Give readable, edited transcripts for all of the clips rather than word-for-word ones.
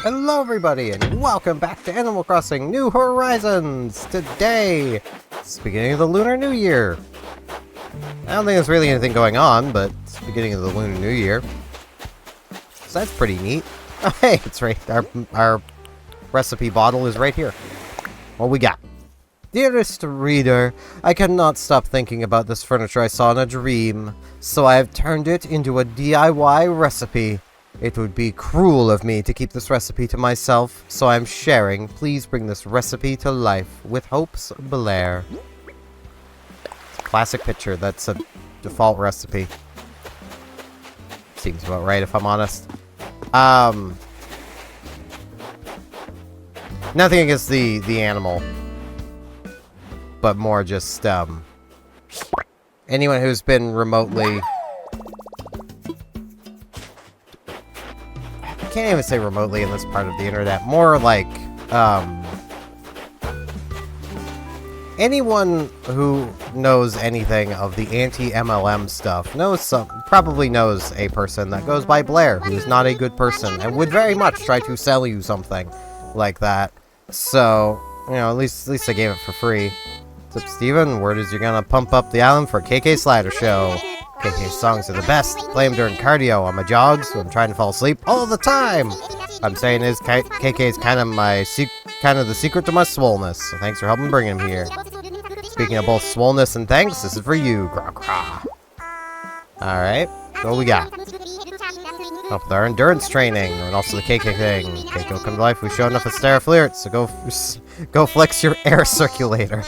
Hello everybody, and welcome back to Animal Crossing New Horizons! Today, it's the beginning of the Lunar New Year. I don't think there's really anything going on, but it's the beginning of the Lunar New Year. So that's pretty neat. Oh, hey, it's right, our recipe bottle is right here. What we got? Dearest reader, I cannot stop thinking about this furniture I saw in a dream, so I have turned it into a DIY recipe. It would be cruel of me to keep this recipe to myself, so I'm sharing. Please bring this recipe to life. With hopes, Blair. Classic picture. That's a default recipe. Seems about right, if I'm honest. Nothing against the animal. But more just, anyone who's been remotely... I can't even say remotely in this part of the internet. More like, anyone who knows anything of the anti-MLM stuff probably knows a person that goes by Blair, who is not a good person, and would very much try to sell you something like that. So, you know, at least I gave it for free. What's up, Steven? Word is you're gonna pump up the island for KK Slider Show. KK songs are the best. Play them during cardio on my jogs when I'm trying to fall asleep all the time. What I'm saying is KK is kind of the secret to my swollenness. So thanks for helping bring him here. Speaking of both swollenness and thanks, this is for you. Gra gra. All right, so what we got? Up with our endurance training and also the KK thing. KK will come to life. We've shown enough of Starflirt, so go flex your air circulator.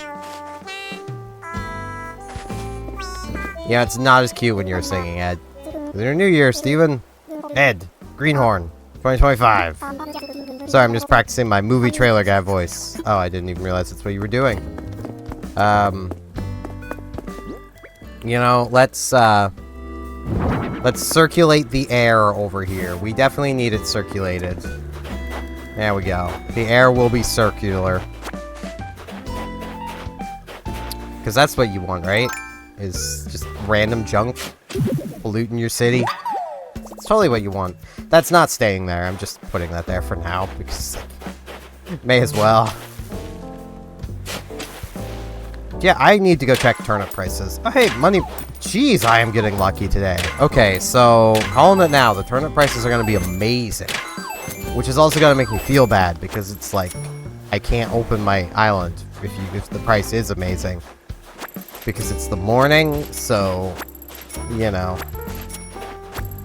Yeah, it's not as cute when you're singing, Ed. Lunar New Year, Steven. Ed. Greenhorn. 2025. Sorry, I'm just practicing my movie trailer guy voice. Oh, I didn't even realize that's what you were doing. You know, let's circulate the air over here. We definitely need it circulated. There we go. The air will be circular. Because that's what you want, right? Is just random junk polluting your city. It's totally what you want. That's not staying there. I'm just putting that there for now because may as well. Yeah, I need to go check turnip prices. Oh, hey, money. Jeez, I am getting lucky today. Okay, so calling it now. The turnip prices are going to be amazing, which is also going to make me feel bad because it's like I can't open my island if the price is amazing. Because it's the morning, so, you know.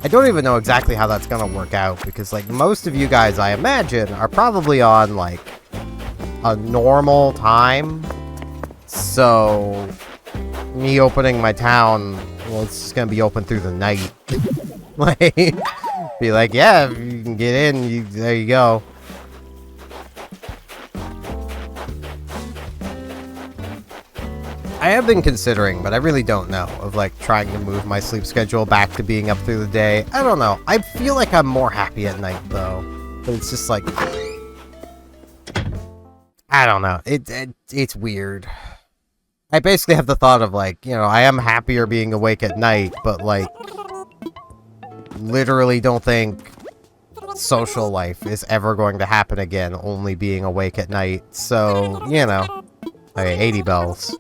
I don't even know exactly how that's gonna work out, because, like, most of you guys, I imagine, are probably on, like, a normal time. So, me opening my town, well, it's just gonna be open through the night. Like, be like, yeah, if you can get in, there you go. I have been considering, but I really don't know, of like trying to move my sleep schedule back to being up through the day. I don't know. I feel like I'm more happy at night though. But it's just like, I don't know. It's weird. I basically have the thought of like, you know, I am happier being awake at night, but like, literally don't think social life is ever going to happen again, only being awake at night. So, you know, okay, 80 bells.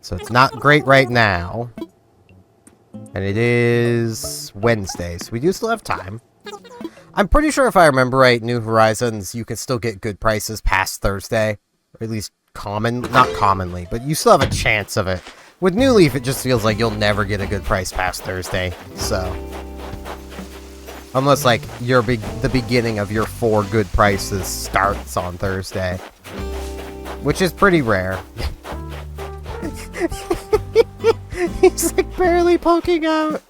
So it's not great right now. And it is Wednesday, so we do still have time. I'm pretty sure if I remember right, New Horizons, you can still get good prices past Thursday. Or at least not commonly, but you still have a chance of it. With New Leaf, it just feels like you'll never get a good price past Thursday, so. Unless, like, the beginning of your 4 good prices starts on Thursday. Which is pretty rare. He's like barely poking out.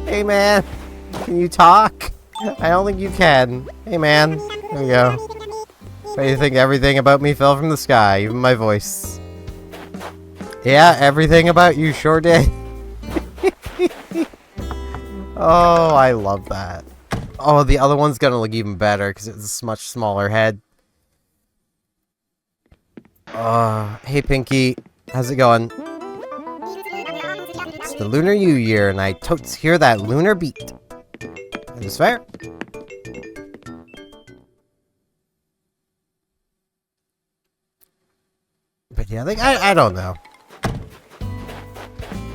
Hey man, can you talk? I don't think you can. Hey man, there we go. Why do you think everything about me fell from the sky, even my voice? Yeah, everything about you sure did. Oh, I love that. Oh, the other one's gonna look even better because it's a much smaller head. Hey Pinky, how's it going? It's the Lunar New Year, and I totes hear that lunar beat. Is this fair? But yeah, like, I don't know.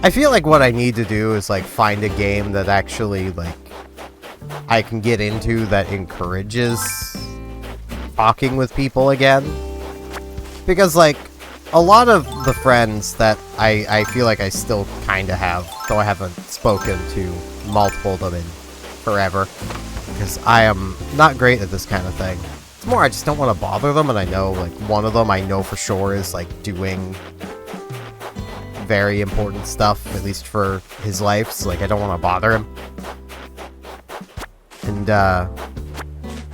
I feel like what I need to do is, like, find a game that actually, like, I can get into that encourages talking with people again. Because, like, a lot of the friends that I feel like I still kind of have, though I haven't spoken to multiple of them in forever, because I am not great at this kind of thing. It's more I just don't want to bother them, and I know, like, one of them I know for sure is, like, doing very important stuff, at least for his life, so, like, I don't want to bother him. And,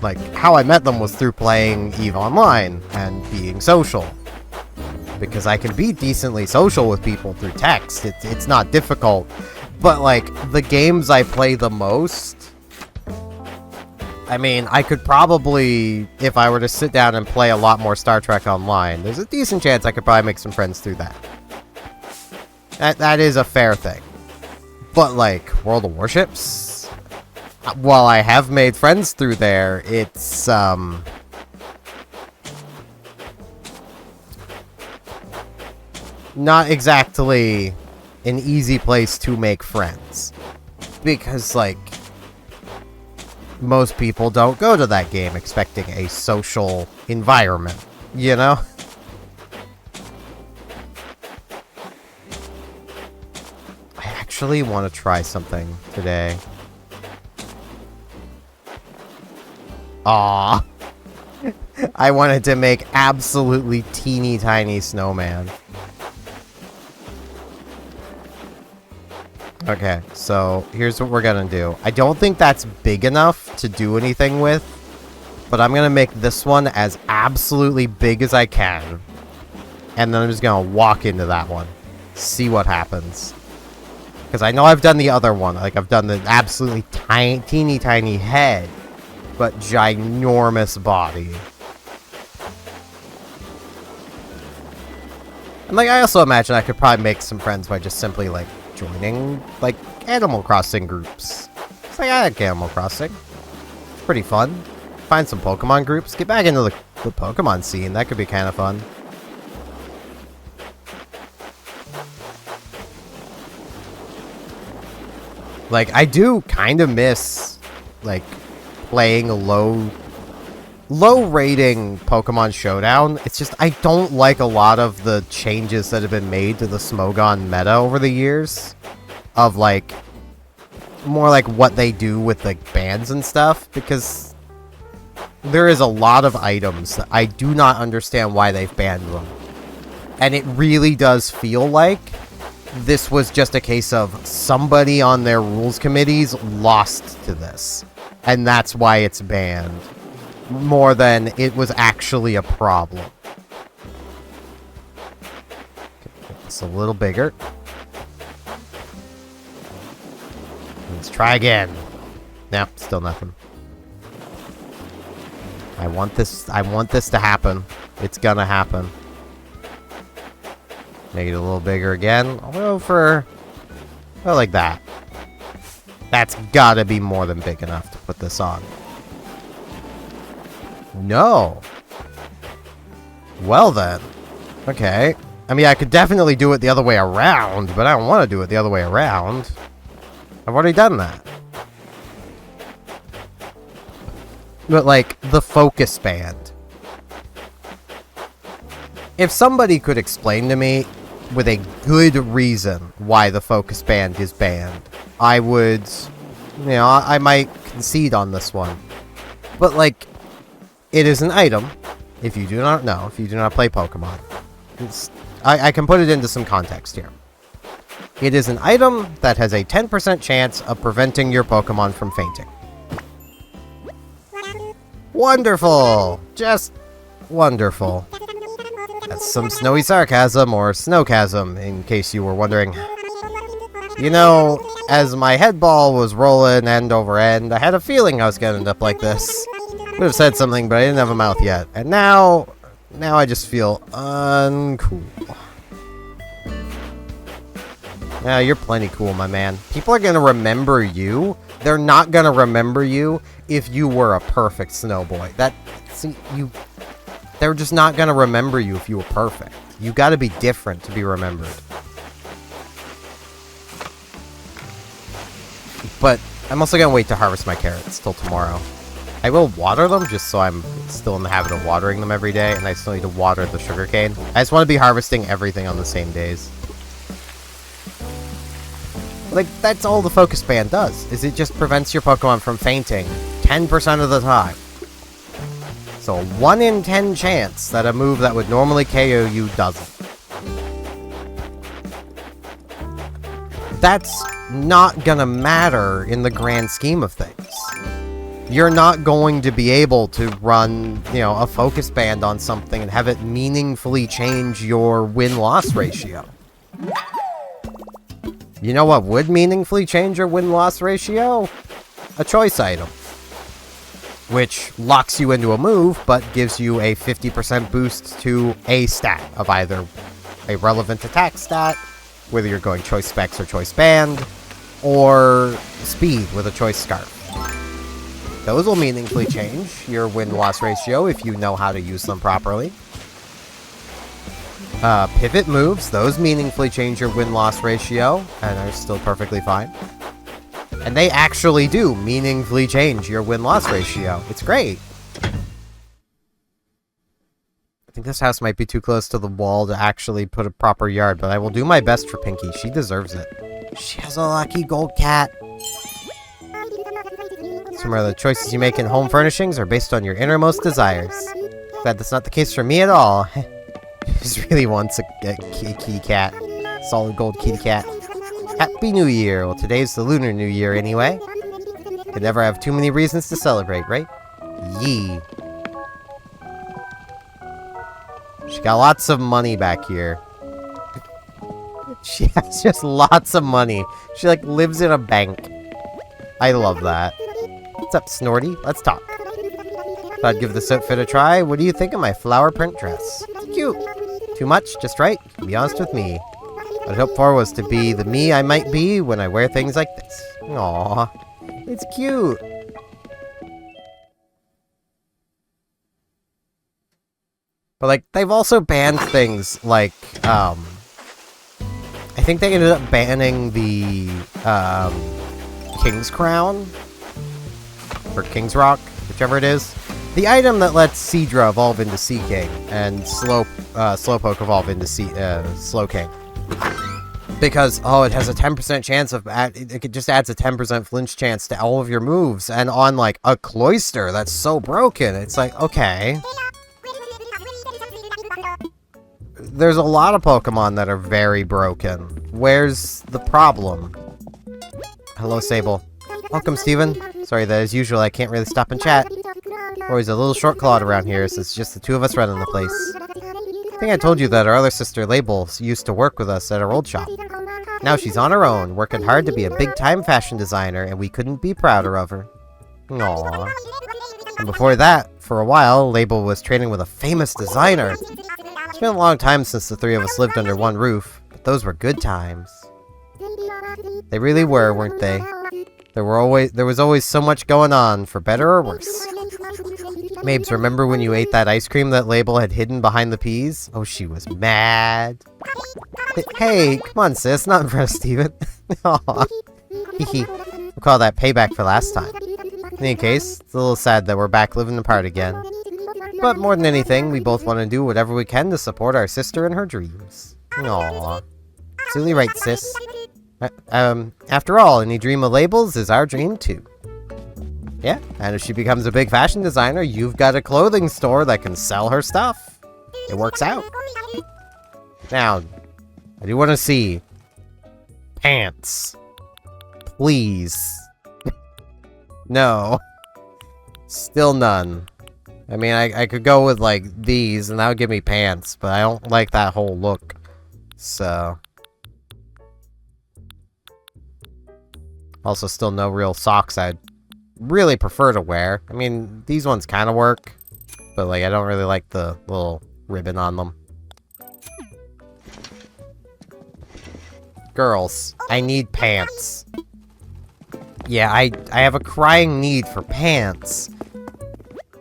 like, how I met them was through playing EVE Online and being social. Because I can be decently social with people through text. It's not difficult. But, like, the games I play the most, I mean, I could probably, if I were to sit down and play a lot more Star Trek Online, there's a decent chance I could probably make some friends through that. That is a fair thing. But, like, World of Warships, while I have made friends through there, it's, not exactly an easy place to make friends. Because, like, most people don't go to that game expecting a social environment, you know? I actually want to try something today. Aww. I wanted to make absolutely teeny tiny snowman. Okay, so here's what we're gonna do. I don't think that's big enough to do anything with, but I'm gonna make this one as absolutely big as I can. And then I'm just gonna walk into that one. See what happens. Because I know I've done the other one. Like, I've done the absolutely teeny tiny head, but ginormous body. And, like, I also imagine I could probably make some friends by just simply, like, joining, like, Animal Crossing groups. It's like, I like Animal Crossing. It's pretty fun. Find some Pokemon groups. Get back into the Pokemon scene. That could be kind of fun. Like, I do kind of miss, like, playing a low rating Pokemon Showdown. It's just, I don't like a lot of the changes that have been made to the Smogon meta over the years. Of, like, more like what they do with, like, bans and stuff. Because there is a lot of items that I do not understand why they've banned them. And it really does feel like this was just a case of somebody on their rules committees lost to this. And that's why it's banned. More than it was actually a problem. It's a little bigger. Let's try again. Nope, still nothing. I want this to happen. It's gonna happen. Make it a little bigger again. I'll go for, well, like that. That's gotta be more than big enough to put this on. No. Well then. Okay. I mean, I could definitely do it the other way around, but I don't want to do it the other way around. I've already done that. But, like, the focus band. If somebody could explain to me with a good reason why the focus band is banned, I would, you know, I might concede on this one. But, like, it is an item, if you do not know, if you do not play Pokemon. I can put it into some context here. It is an item that has a 10% chance of preventing your Pokemon from fainting. Wonderful! Just wonderful. That's some snowy sarcasm, or snowchasm, in case you were wondering. You know, as my head ball was rolling end over end, I had a feeling I was gonna end up like this. Would have said something, but I didn't have a mouth yet. And now I just feel uncool. Yeah, you're plenty cool, my man. People are gonna remember you. They're not gonna remember you if you were a perfect snowboy. They're just not gonna remember you if you were perfect. You gotta be different to be remembered. But I'm also gonna wait to harvest my carrots till tomorrow. I will water them just so I'm still in the habit of watering them every day, and I still need to water the sugarcane. I just want to be harvesting everything on the same days. Like, that's all the focus band does, is it just prevents your Pokemon from fainting 10% of the time. So a 1 in 10 chance that a move that would normally KO you doesn't. That's not gonna matter in the grand scheme of things. You're not going to be able to run, you know, a focus band on something and have it meaningfully change your win-loss ratio. You know what would meaningfully change your win-loss ratio? A choice item. Which locks you into a move, but gives you a 50% boost to a stat of either a relevant attack stat, whether you're going choice specs or choice band, or speed with a choice scarf. Those will meaningfully change your win-loss ratio if you know how to use them properly. Pivot moves, those meaningfully change your win-loss ratio, and are still perfectly fine. And they actually do meaningfully change your win-loss ratio. It's great. I think this house might be too close to the wall to actually put a proper yard, but I will do my best for Pinky. She deserves it. She has a lucky gold cat. Some of the choices you make in home furnishings are based on your innermost desires. Glad that's not the case for me at all. Just really wants a kitty cat. Solid gold kitty cat. Happy New Year! Well, today's the Lunar New Year anyway. Could never have too many reasons to celebrate, right? Yee. She got lots of money back here. She has just lots of money. She, like, lives in a bank. I love that. What's up, Snorty? Let's talk. Thought I'd give this outfit a try. What do you think of my flower print dress? Cute. Too much? Just right? Be honest with me. What I hoped for was to be the me I might be when I wear things like this. Aww. It's cute. But, like, they've also banned things like, I think they ended up banning the, King's Crown? Or King's Rock, whichever it is. The item that lets Seadra evolve into Sea King, and Slowpoke evolve into Slow King. Because, oh, it has a 10% chance of, it just adds a 10% flinch chance to all of your moves, and on, like, a Cloyster that's so broken, it's like, okay. There's a lot of Pokemon that are very broken. Where's the problem? Hello, Sable. Welcome, Steven. Sorry that as usual I can't really stop and chat. Always a little short-clawed around here, so it's just the two of us running the place. I think I told you that our other sister, Label, used to work with us at our old shop. Now she's on her own, working hard to be a big-time fashion designer, and we couldn't be prouder of her. Aww. And before that, for a while, Label was training with a famous designer. It's been a long time since the three of us lived under one roof, but those were good times. They really were, weren't they? There was always so much going on, for better or worse. Mabes, remember when you ate that ice cream that Label had hidden behind the peas? Oh, she was mad. Hey, come on, sis, not in front of Steven. Aw. Hee. We'll call that payback for last time. In any case, it's a little sad that we're back living apart again. But more than anything, we both want to do whatever we can to support our sister in her dreams. Aww. Absolutely right, sis. After all, any dream of Labels is our dream too. Yeah, and if she becomes a big fashion designer, you've got a clothing store that can sell her stuff. It works out. Now, I do want to see pants. Please. No. Still none. I mean, I could go with, like, these, and that would give me pants, but I don't like that whole look. So. Also, still no real socks I'd really prefer to wear. I mean, these ones kind of work, but like I don't really like the little ribbon on them. Girls, I need pants. Yeah, I have a crying need for pants.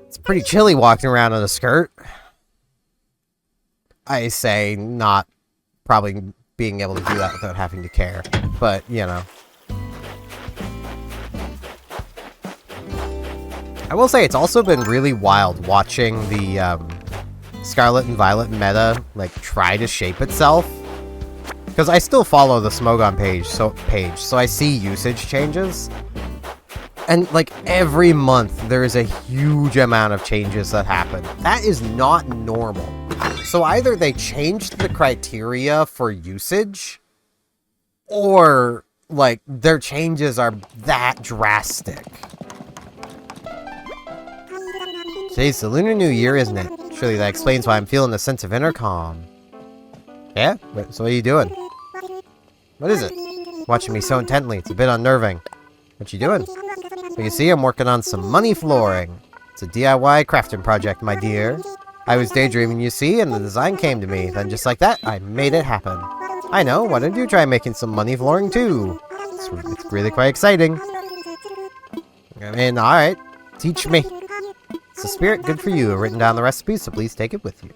It's pretty chilly walking around in a skirt. I say not probably being able to do that without having to care, but you know. I will say it's also been really wild watching the Scarlet and Violet meta like try to shape itself. Because I still follow the Smogon page, so I see usage changes. And, like, every month, there is a huge amount of changes that happen. That is not normal. So either they changed the criteria for usage, or, like, their changes are that drastic. Today's the Lunar New Year, isn't it? Surely that explains why I'm feeling a sense of inner calm. Yeah? So what are you doing? What is it? Watching me so intently, it's a bit unnerving. What you doing? Well, you see, I'm working on some money flooring. It's a DIY crafting project, my dear. I was daydreaming, you see, and the design came to me. Then just like that, I made it happen. I know, why don't you try making some money flooring too? It's really quite exciting. I mean, alright. Teach me. It's a spirit, good for you. I've written down the recipe, so please take it with you.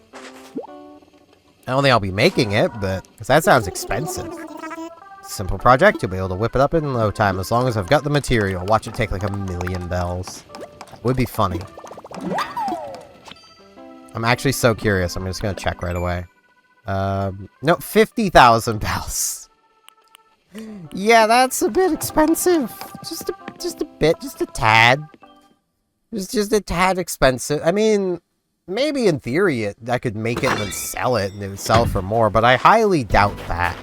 I don't think I'll be making it, but because that sounds expensive. Simple project, you'll be able to whip it up in no time as long as I've got the material. Watch it take like 1,000,000 bells. Would be funny. I'm actually so curious. I'm just gonna check right away. No, 50,000 bells. Yeah, that's a bit expensive. Just a bit, just a tad. Just a tad expensive. I mean, maybe in theory I could make it and then sell it and it would sell for more, but I highly doubt that.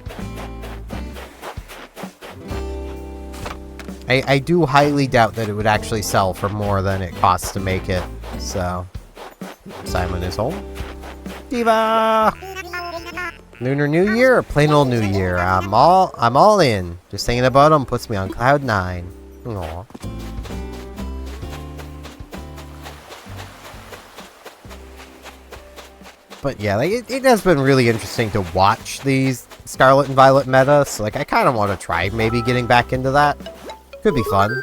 I do highly doubt that it would actually sell for more than it costs to make it. So, Simon is home. Diva! Lunar New Year or plain old New Year? I'm all in. Just thinking about them puts me on cloud 9. Aww. But yeah, like it has been really interesting to watch these Scarlet and Violet meta, so like I kind of want to try maybe getting back into that. Could be fun.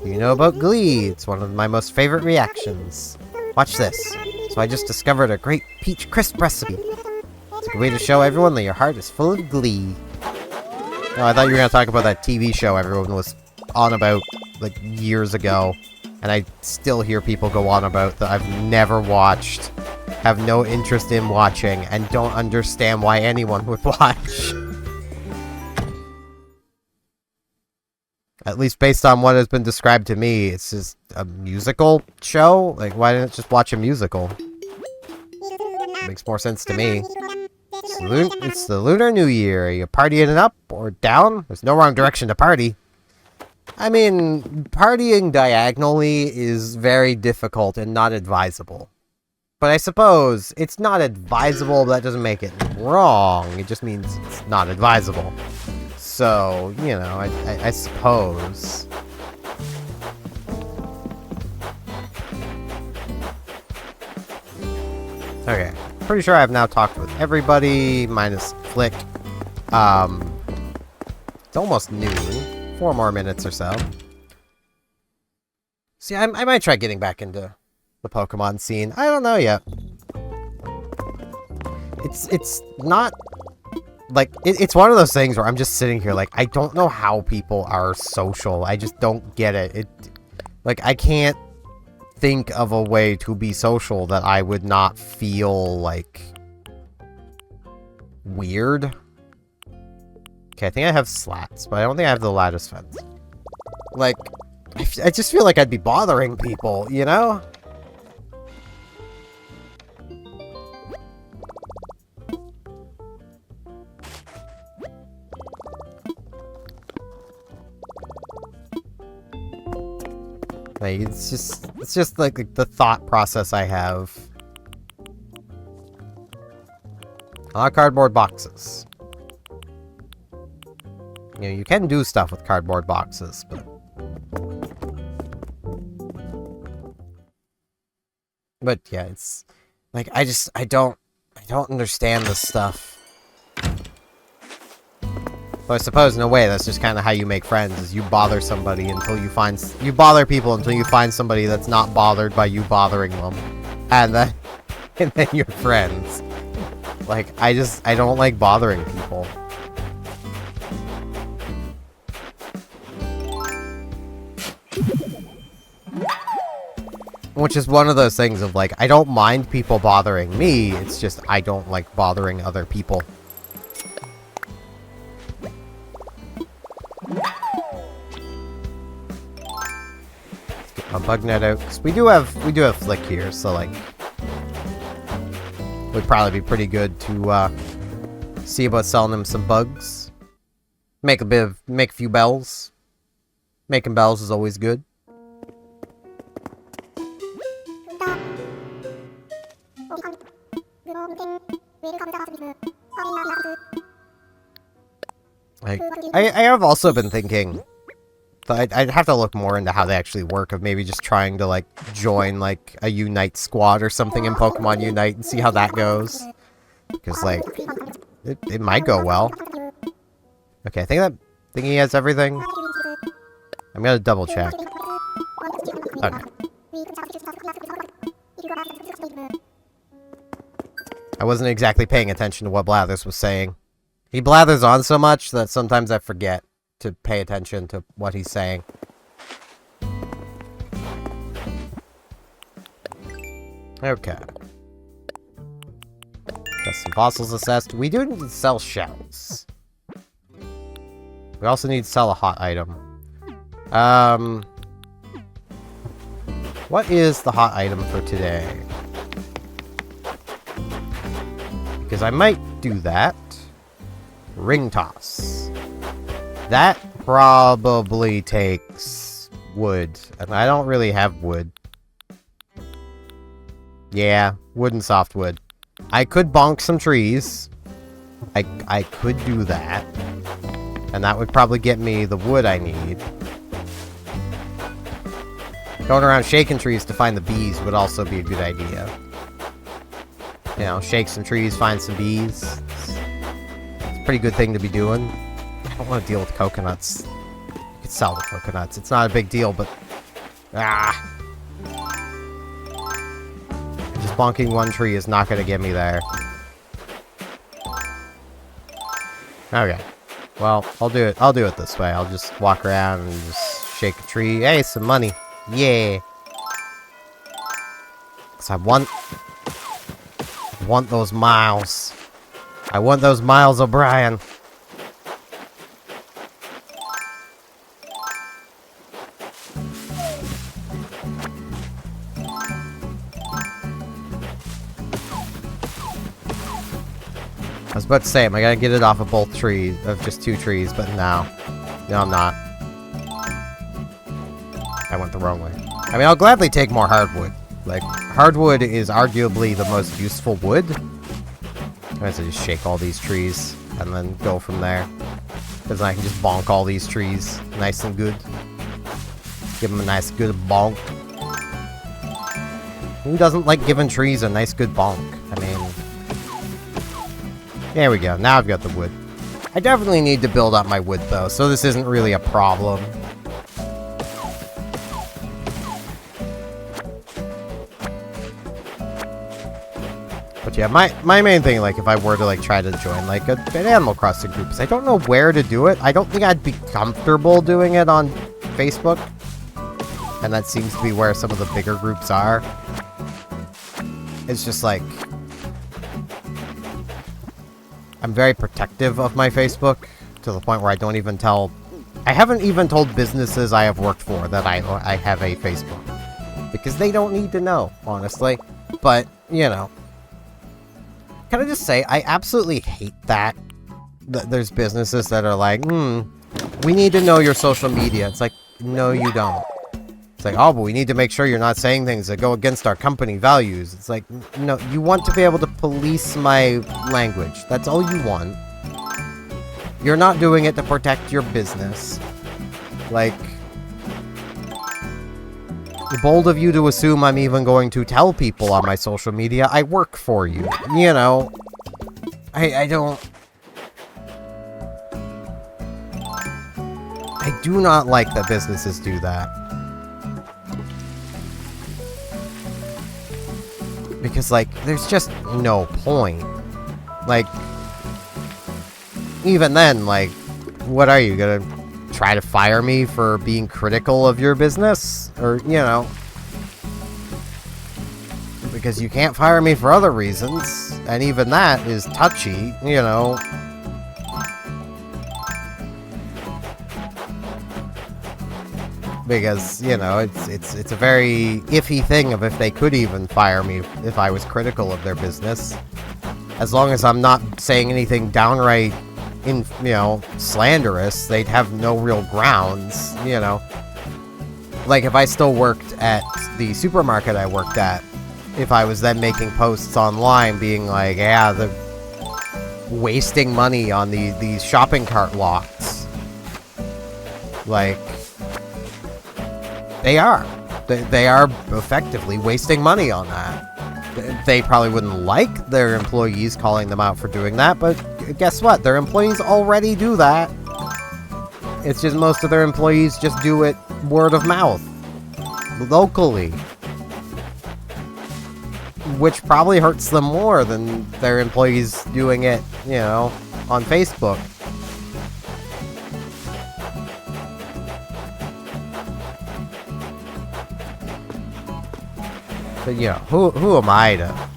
You know about Glee? It's one of my most favorite reactions. Watch this. So I just discovered a great peach crisp recipe. It's a good way to show everyone that your heart is full of glee. Oh, I thought you were going to talk about that TV show everyone was on about like years ago. And I still hear people go on about that I've never watched, have no interest in watching, and don't understand why anyone would watch. At least based on what has been described to me, it's just a musical show? Like, why didn't it just watch a musical? Makes more sense to me. It's the Lunar New Year. Are you partying up or down? There's no wrong direction to party. I mean, partying diagonally is very difficult and not advisable. But I suppose it's not advisable, but that doesn't make it wrong. It just means it's not advisable. So, you know, I suppose. Okay, pretty sure I've now talked with everybody, minus Flick. It's almost noon. 4 more minutes or so. See, I might try getting back into the Pokemon scene. I don't know yet. It's not... Like, it's one of those things where I'm just sitting here like, I don't know how people are social. I just don't get it. Like, I can't think of a way to be social that I would not feel, like, weird. Okay, I think I have slats, but I don't think I have the lattice fence. Like, I just feel like I'd be bothering people, you know? Like, it's just like the thought process I have. A lot of cardboard boxes. You know, you can do stuff with cardboard boxes, but... But yeah, it's... Like, I don't understand this stuff. Well, I suppose in a way that's just kind of how you make friends, is you bother somebody until you find... You bother people until you find somebody that's not bothered by you bothering them. And then you're friends. Like, I don't like bothering people. Which is one of those things of, like, I don't mind people bothering me, it's just I don't like bothering other people. Let's get my bug net out. 'Cause we do have Flick here, so, like, would probably be pretty good to, see about selling him some bugs. Make a few bells. Making bells is always good. Like, I have also been thinking that I'd have to look more into how they actually work, of maybe just trying to, like, join, like, a Unite squad or something in Pokemon Unite and see how that goes. Because, like, it might go well. Okay, I think he has everything. I'm gonna double check. Okay. I wasn't exactly paying attention to what Blathers was saying. He blathers on so much that sometimes I forget to pay attention to what he's saying. Okay. Got some fossils assessed. We do need to sell shells. We also need to sell a hot item. What is the hot item for today? Because I might do that. Ring toss. That probably takes wood. And I don't really have wood. Yeah, wood and softwood. I could bonk some trees. I could do that. And that would probably get me the wood I need. Going around shaking trees to find the bees would also be a good idea. You know, shake some trees, find some bees. It's a pretty good thing to be doing. I don't want to deal with coconuts. You could sell the coconuts. It's not a big deal, but... Just bonking one tree is not going to get me there. Okay. Well, I'll do it this way. I'll just walk around and just shake a tree. Hey, some money. Yeah. 'Cause I want those miles. I want those Miles O'Brien. I was about to say, am I gonna get it off of both trees, of just two trees, but no. No, I'm not. I went the wrong way. I mean, I'll gladly take more hardwood. Like, hardwood is arguably the most useful wood. I have to just shake all these trees and then go from there. Because I can just bonk all these trees nice and good. Give them a nice good bonk. Who doesn't like giving trees a nice good bonk? I mean... There we go. Now I've got the wood. I definitely need to build up my wood, though, so this isn't really a problem. But yeah, my main thing, like, if I were to, like, try to join, like, an Animal Crossing group, is I don't know where to do it. I don't think I'd be comfortable doing it on Facebook. And that seems to be where some of the bigger groups are. It's just, like... I'm very protective of my Facebook, to the point where I don't even tell... I haven't even told businesses I have worked for that I have a Facebook. Because they don't need to know, honestly. But, you know... Can I just say, I absolutely hate that. There's businesses that are like, we need to know your social media. It's like, no, you don't. It's like, oh, but we need to make sure you're not saying things that go against our company values. It's like, no, you want to be able to police my language. That's all you want. You're not doing it to protect your business. Like, bold of you to assume I'm even going to tell people on my social media I work for you. You know, I don't... I do not like that businesses do that. Because, like, there's just no point. Like, even then, like, what are you gonna try to fire me for being critical of your business? Or, you know, because you can't fire me for other reasons, and even that is touchy, you know. Because, you know, it's a very iffy thing of if they could even fire me if I was critical of their business. As long as I'm not saying anything downright, slanderous, they'd have no real grounds, you know. Like, if I still worked at the supermarket I worked at, if I was then making posts online being like, yeah, they're wasting money on these shopping cart locks. Like, they are. They are effectively wasting money on that. They probably wouldn't like their employees calling them out for doing that, but guess what? Their employees already do that. It's just most of their employees just do it word of mouth. Locally. Which probably hurts them more than their employees doing it, you know, on Facebook. But, you know, who am I to...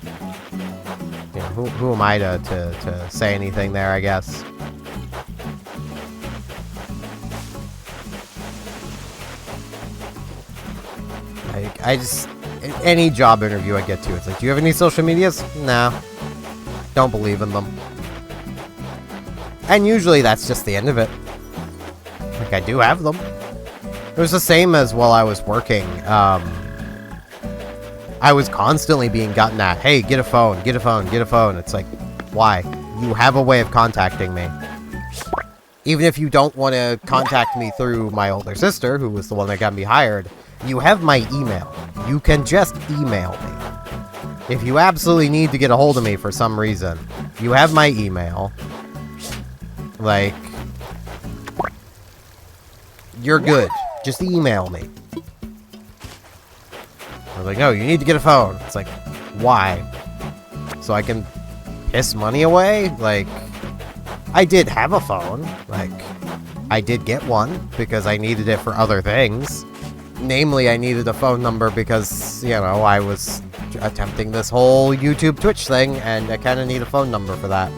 You know, who am I to say anything there, I guess? Like, I just... Any job interview I get to, it's like, do you have any social medias? No. Don't believe in them. And usually that's just the end of it. Like, I do have them. It was the same as while I was working, I was constantly being gotten at, hey, get a phone, get a phone, get a phone. It's like, why? You have a way of contacting me. Even if you don't want to contact me through my older sister, who was the one that got me hired, you have my email. You can just email me. If you absolutely need to get a hold of me for some reason, you have my email. Like, you're good. Just email me. I was like, no, you need to get a phone. It's like, why? So I can piss money away? Like, I did have a phone. Like, I did get one because I needed it for other things. Namely, I needed a phone number because, you know, I was attempting this whole YouTube Twitch thing, and I kind of need a phone number for that.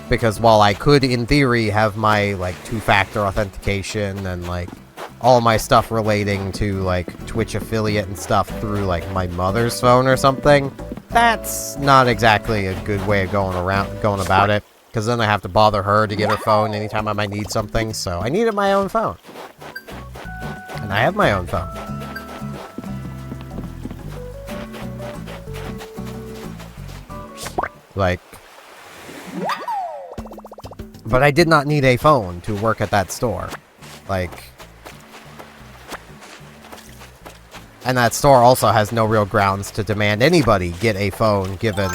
Because while I could, in theory, have my, like, two-factor authentication and, like, all my stuff relating to, like, Twitch affiliate and stuff through, like, my mother's phone or something, that's not exactly a good way of going about it. Because then I have to bother her to get her phone anytime I might need something, so I needed my own phone. And I have my own phone. Like... But I did not need a phone to work at that store. Like... And that store also has no real grounds to demand anybody get a phone, given...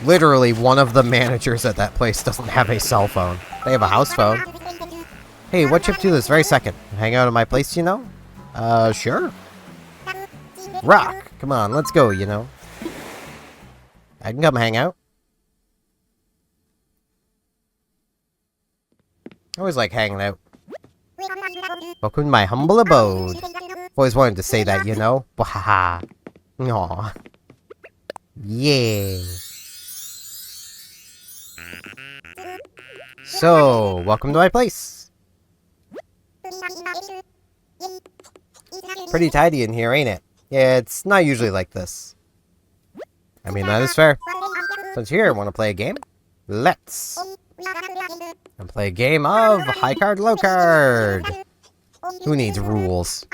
Literally, one of the managers at that place doesn't have a cell phone. They have a house phone. Hey, what you up to this very second? Hang out at my place, you know? Sure. Rock! Come on, let's go, you know? I can come hang out. I always like hanging out. Welcome to my humble abode. Always wanted to say that, you know? Wahaha. Aww. Yeah. So, welcome to my place. Pretty tidy in here, ain't it? Yeah, it's not usually like this. I mean, that is fair. Since you're here, want to play a game? Let's. And play a game of high card, low card. Who needs rules?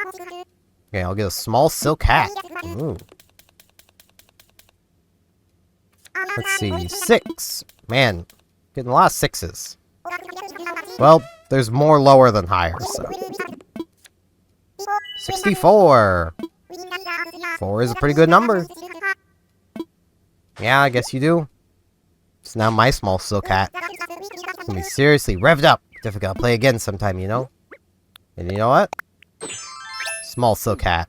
Okay, I'll get a small silk hat. Ooh. Let's see, 6. Man, getting a lot of 6s. Well, there's more lower than higher, so. 64! 4 is a pretty good number. Yeah, I guess you do. It's now my small silk hat. It's gonna be seriously revved up. Difficult to play again sometime, you know? And you know what? Small silk hat.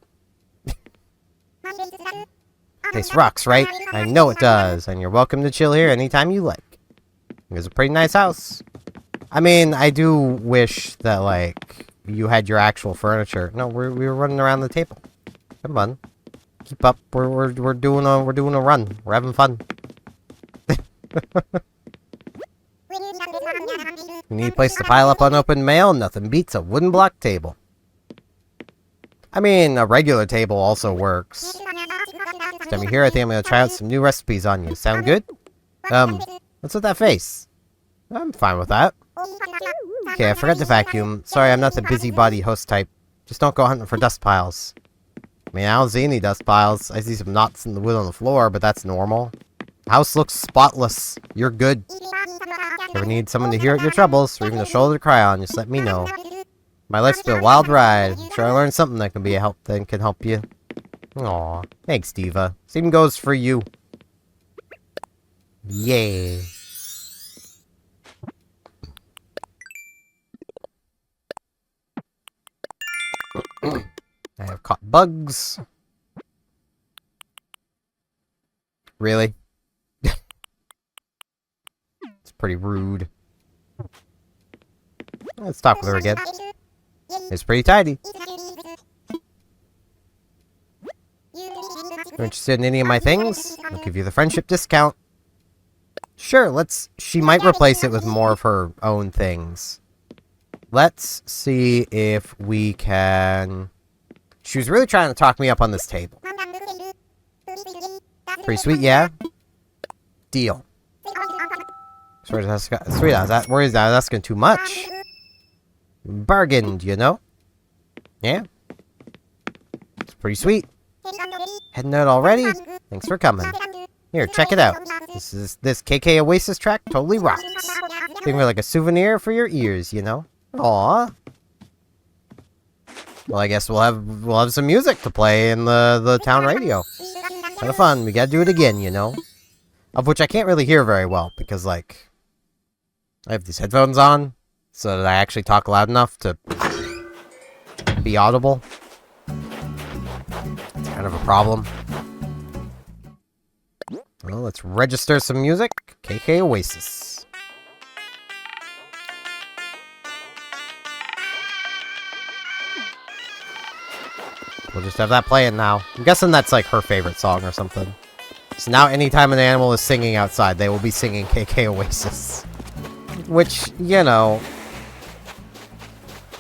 Place rocks, right? I know it does. And you're welcome to chill here anytime you like. It's a pretty nice house. I mean, I do wish that, like, you had your actual furniture. No, we were running around the table. Come on. Keep up. We're doing a run. We're having fun. You need a place to pile up unopened mail? Nothing beats a wooden block table. I mean, a regular table also works. Next time you're here, I think I'm gonna try out some new recipes on you. Sound good? What's with that face? I'm fine with that. Okay, I forgot to vacuum. Sorry, I'm not the busybody host type. Just don't go hunting for dust piles. I mean, I don't see any dust piles. I see some knots in the wood on the floor, but that's normal. House looks spotless. You're good. If you ever need someone to hear out your troubles, or even a shoulder to cry on, just let me know. My life's been a wild ride. I'm sure I learned something that can be a help that can help you. Aw, thanks, Diva. Same goes for you. Yay. I have caught bugs. Really? It's pretty rude. Let's talk with her again. It's pretty tidy. You're interested in any of my things? I'll give you the friendship discount. Sure, she might replace it with more of her own things. Let's see if we can... She was really trying to talk me up on this table. Pretty sweet, yeah? Deal. Sweet, where is that asking too much? Bargained, you know? Yeah? It's pretty sweet. Heading out already? Thanks for coming. Here, check it out. This KK Oasis track totally rocks. Think of it like a souvenir for your ears, you know? Aww. Well, I guess we'll have some music to play in the town radio. Kind of fun. We gotta do it again, you know? Of which I can't really hear very well, because, like, I have these headphones on, so that I actually talk loud enough to be audible. It's kind of a problem. Well, let's register some music. KK Oasis. We'll just have that playing now. I'm guessing that's like her favorite song or something. So now anytime an animal is singing outside, they will be singing KK Oasis. Which, you know,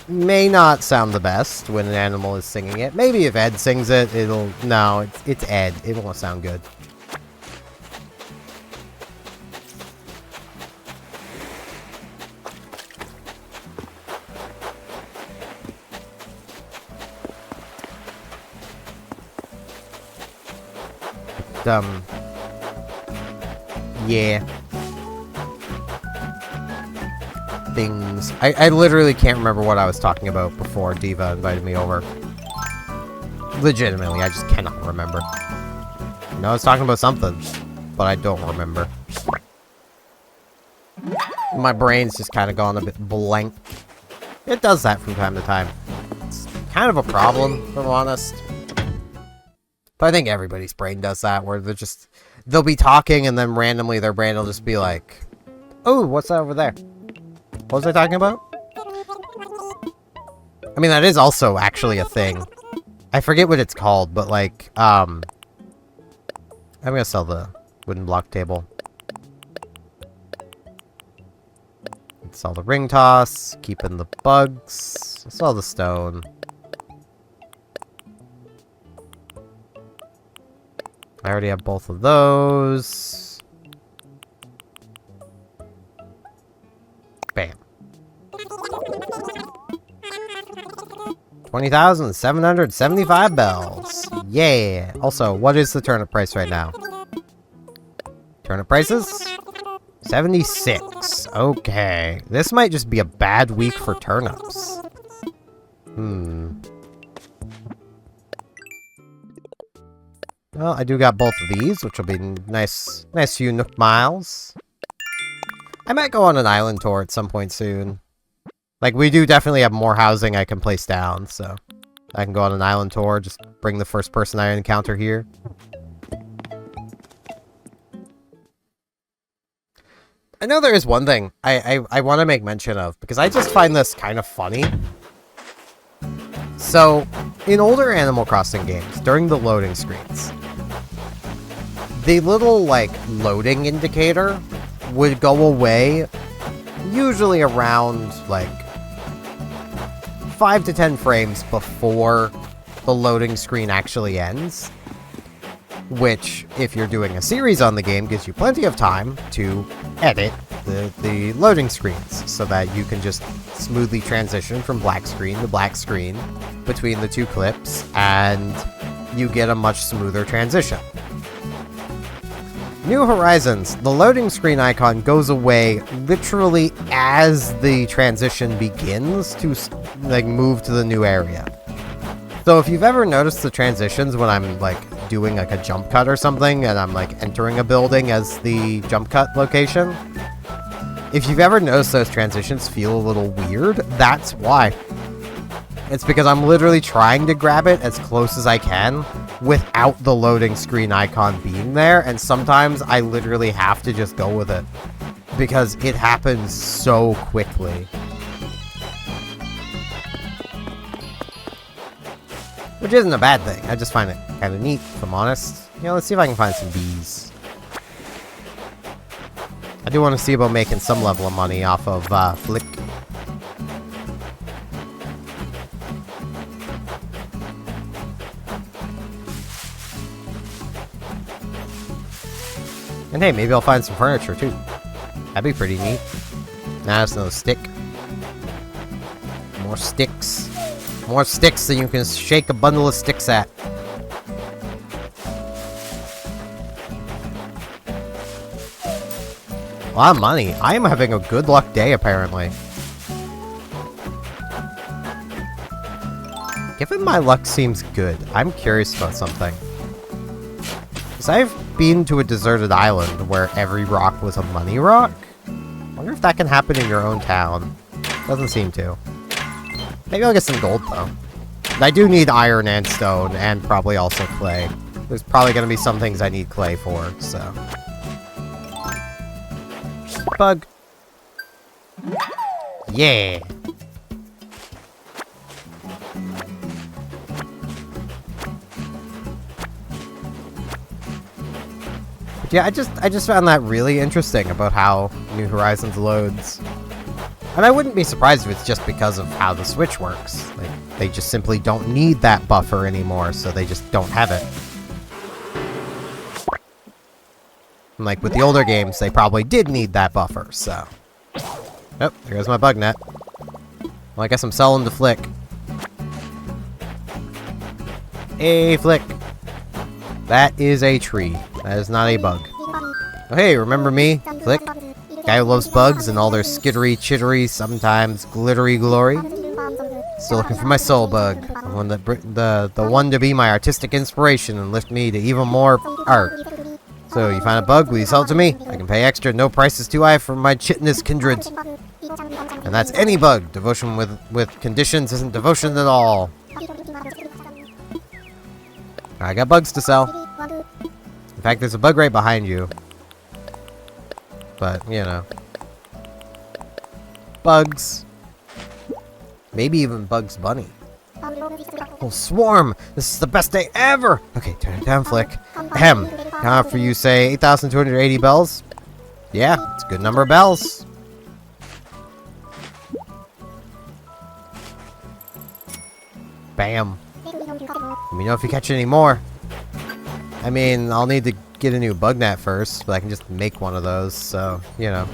may not sound the best when an animal is singing it. Maybe if Ed sings it, it'll... No, it's Ed. It won't sound good. Yeah. Things. I literally can't remember what I was talking about before Diva invited me over. Legitimately, I just cannot remember. I know I was talking about something, but I don't remember. My brain's just kind of gone a bit blank. It does that from time to time. It's kind of a problem, if I'm honest. But I think everybody's brain does that, where they'll be talking and then randomly their brain will just be like, oh, what's that over there? What was I talking about? I mean, that is also actually a thing. I forget what it's called, but like, I'm gonna sell the wooden block table. Sell the ring toss, keeping the bugs, sell the stone. I already have both of those. Bam. 20,775 bells. Yeah. Also, what is the turnip price right now? Turnip prices? 76. Okay. This might just be a bad week for turnips. Well, I do got both of these, which will be nice few Nook miles. I might go on an island tour at some point soon. Like, we do definitely have more housing I can place down, so I can go on an island tour, just bring the first person I encounter here. I know there is one thing I want to make mention of, because I just find this kind of funny. So, in older Animal Crossing games, during the loading screens, the little, like, loading indicator would go away usually around, like, 5 to 10 frames before the loading screen actually ends. Which, if you're doing a series on the game, gives you plenty of time to edit the loading screens so that you can just smoothly transition from black screen to black screen between the two clips, and you get a much smoother transition. New Horizons, the loading screen icon goes away literally as the transition begins to, like, move to the new area. So if you've ever noticed the transitions when I'm, like, doing, like, a jump cut or something, and I'm, like, entering a building as the jump cut location, if you've ever noticed those transitions feel a little weird, that's why. It's because I'm literally trying to grab it as close as I can without the loading screen icon being there, and sometimes I literally have to just go with it because it happens so quickly. Which isn't a bad thing. I just find it kind of neat, if I'm honest. You know, let's see if I can find some bees. I do want to see about making some level of money off of Flick. And hey, maybe I'll find some furniture too. That'd be pretty neat. Nah, that's another stick. More sticks. More sticks than you can shake a bundle of sticks at. A lot of money. I am having a good luck day, apparently. Given my luck seems good, I'm curious about something. Because I've been to a deserted island where every rock was a money rock. I wonder if that can happen in your own town. Doesn't seem to. Maybe I'll get some gold, though. I do need iron and stone, and probably also clay. There's probably going to be some things I need clay for, so... Bug. Yeah. But yeah, I just found that really interesting about how New Horizons loads. And I wouldn't be surprised if it's just because of how the Switch works. Like, they just simply don't need that buffer anymore, so they just don't have it. And like with the older games, they probably did need that buffer, so... Oh, there goes my bug net. Well, I guess I'm selling to Flick. Hey, Flick. That is a tree. That is not a bug. Oh, hey, remember me, Flick? Guy who loves bugs and all their skittery, chittery, sometimes glittery glory. Still looking for my soul bug. The one that the one to be my artistic inspiration and lift me to even more art. So, you find a bug, will you sell it to me? I can pay extra, no price is too high for my chitinous kindred. And that's any bug. Devotion with conditions isn't devotion at all. I got bugs to sell. In fact, there's a bug right behind you. But, you know. Bugs. Maybe even Bugs Bunny. Oh, Swarm! This is the best day ever! Okay, turn it down, Flick. Ahem. Can I offer you, say, 8,280 bells? Yeah, it's a good number of bells. Bam. Let me know if you catch any more. I mean, I'll need to get a new bug net first, but I can just make one of those, so, you know.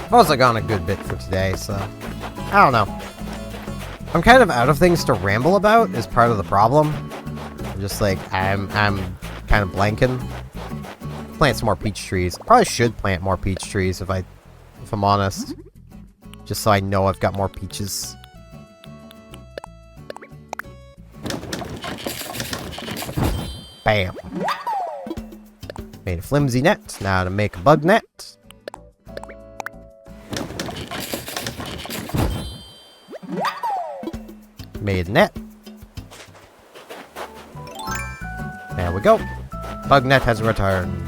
I've also gone a good bit for today, so I don't know. I'm kind of out of things to ramble about is part of the problem. Just like, I'm kind of blanking. Plant some more peach trees. Probably should plant more peach trees if I'm honest. Just so I know I've got more peaches. Bam. Made a flimsy net. Now to make a bug net. Made a net. There we go. Bug net has returned.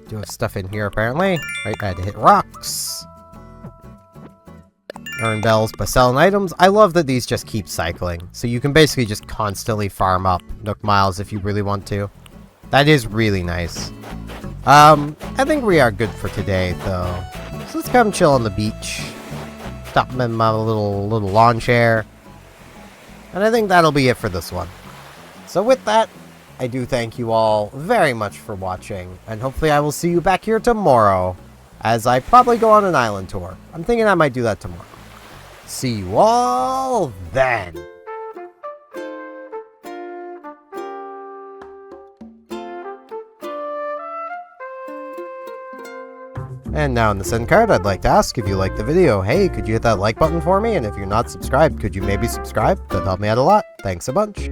Do have stuff in here apparently. Right, I had to hit rocks. Earn bells by selling items. I love that these just keep cycling. So you can basically just constantly farm up Nook Miles if you really want to. That is really nice. I think we are good for today though. So let's come chill on the beach. Stop in my little lawn chair. And I think that'll be it for this one. So with that, I do thank you all very much for watching. And hopefully I will see you back here tomorrow. As I probably go on an island tour. I'm thinking I might do that tomorrow. See you all then. And now in this end card, I'd like to ask if you liked the video, hey, could you hit that like button for me? And if you're not subscribed, could you maybe subscribe? That'd help me out a lot. Thanks a bunch.